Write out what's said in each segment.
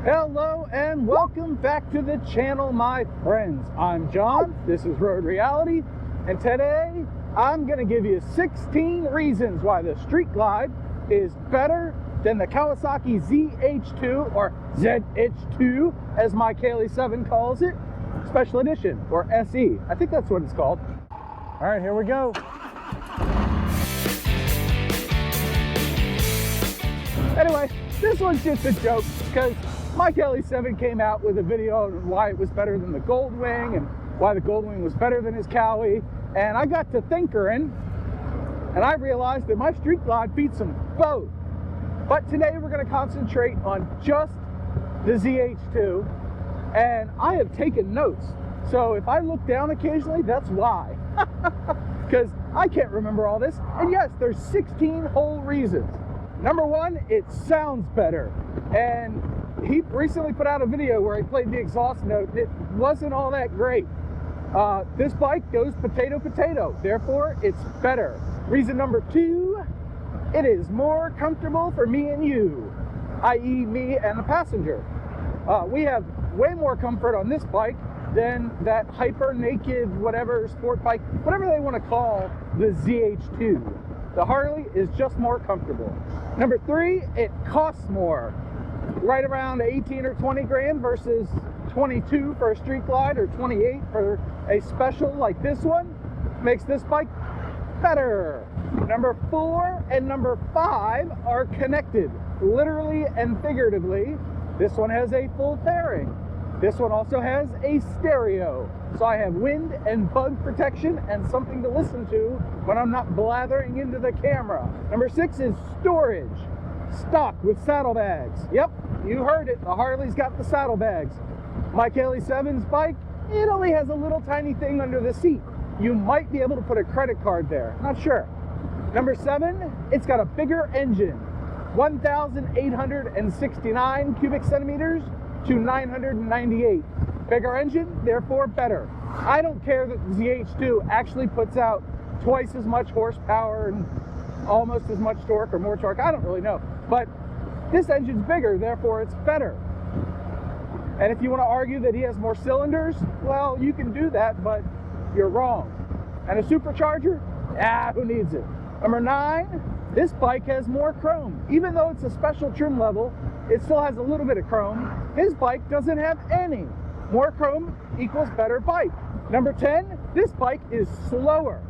Hello and welcome back to the channel, my friends. I'm John, this is Road Reality, and today I'm going to give you 16 reasons why the Street Glide is better than the Kawasaki ZH2 or ZH2 as my Harley-Davidson calls it, Special Edition or SE. I think that's what it's called. All right, here we go. Anyway, this one's just a joke because my Harley-Davidson came out with a video on why it was better than the Goldwing and why the Goldwing was better than his Cowie. And I got to thinkering, and I realized that my Street Glide beats them both. But today we're going to concentrate on just the ZH2, and I have taken notes. So if I look down occasionally, that's why. Because I can't remember all this. And yes, there's 16 whole reasons. Number one, it sounds better. And he recently put out a video where he played the exhaust note, and it wasn't all that great. This bike goes potato potato, therefore it's better. Reason number two, it is more comfortable for me and you, i.e. me and the passenger. We have way more comfort on this bike than that hyper naked whatever sport bike, whatever they want to call the ZH2. The Harley is just more comfortable. Number three, it costs more. Right around 18 or 20 grand versus 22 for a Street Glide or 28 for a special like this one. Makes this bike better. Number four and number five are connected, literally and figuratively. This one has a full fairing. This one also has a stereo. So I have wind and bug protection and something to listen to when I'm not blathering into the camera. Number six is storage. Stock with saddlebags. Yep, you heard it. The Harley's got the saddlebags. My Harley-Davidson's bike, it only has a little tiny thing under the seat. You might be able to put a credit card there. Not sure. Number seven, it's got a bigger engine. 1,869 cubic centimeters to 998. Bigger engine, therefore better. I don't care that the ZH2 actually puts out twice as much horsepower and almost as much torque or more torque. I don't really know. But this engine's bigger, therefore it's better. And if you want to argue that he has more cylinders, well, you can do that, but you're wrong. And a supercharger? Who needs it? Number nine, this bike has more chrome. Even though it's a special trim level, it still has a little bit of chrome. His bike doesn't have any. More chrome equals better bike. Number 10, this bike is slower.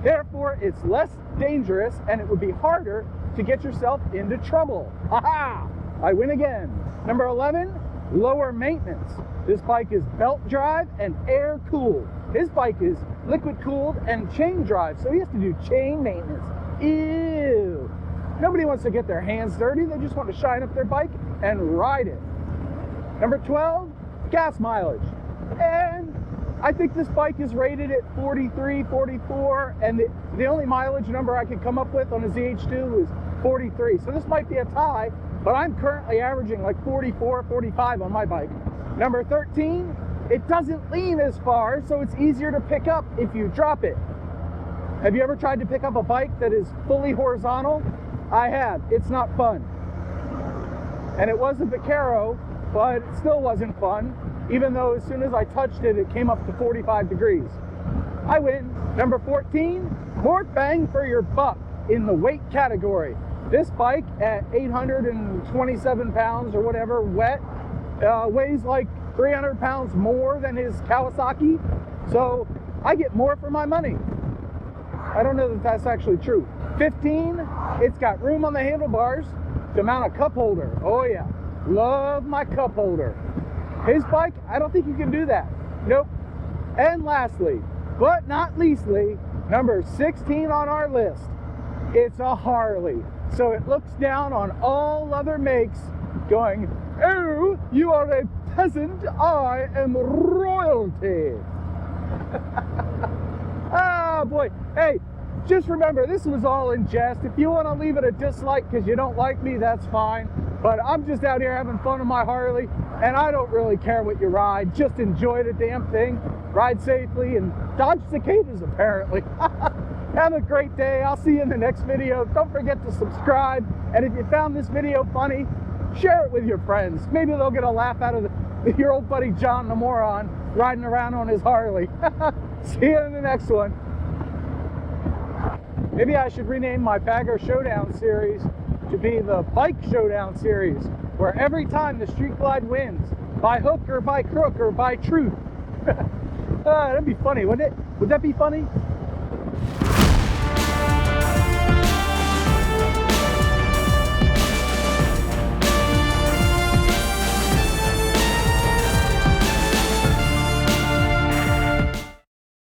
Therefore, it's less dangerous and it would be harder to get yourself into trouble. Aha! I win again. Number 11, lower maintenance. This bike is belt drive and air cooled. His bike is liquid cooled and chain drive, so he has to do chain maintenance. Ew. Nobody wants to get their hands dirty. They just want to shine up their bike and ride it. Number 12, gas mileage. And I think this bike is rated at 43, 44, and the only mileage number I could come up with on a ZH2 is 43. So this might be a tie, but I'm currently averaging like 44, 45 on my bike. Number 13, it doesn't lean as far, so it's easier to pick up if you drop it. Have you ever tried to pick up a bike that is fully horizontal? I have. It's not fun. And it was a Vaquero, but it still wasn't fun, even though as soon as I touched it, it came up to 45 degrees. I win. Number 14, more bang for your buck in the weight category. This bike at 827 pounds or whatever wet, weighs like 300 pounds more than his Kawasaki. So I get more for my money. I don't know that that's actually true. 15, it's got room on the handlebars to mount a cup holder. Oh yeah, love my cup holder. His bike, I don't think you can do that. Nope. And lastly, but not leastly, number 16 on our list, it's a Harley. So it looks down on all other makes going, oh, you are a peasant, I am royalty. Ah, boy. Hey, just remember, this was all in jest. If you want to leave it a dislike because you don't like me, that's fine. But I'm just out here having fun on my Harley, and I don't really care what you ride. Just enjoy the damn thing. Ride safely and dodge cicadas, apparently. Have a great day. I'll see you in the next video. Don't forget to subscribe. And if you found this video funny, Share it with your friends. Maybe they'll get a laugh out of your old buddy John the Moron riding around on his Harley. See you in the next one. Maybe I should rename my Bagger Showdown series to be the Bike Showdown series, where every time the Street Glide wins, by hook or by crook or by truth. That'd be funny, wouldn't it? Would that be funny?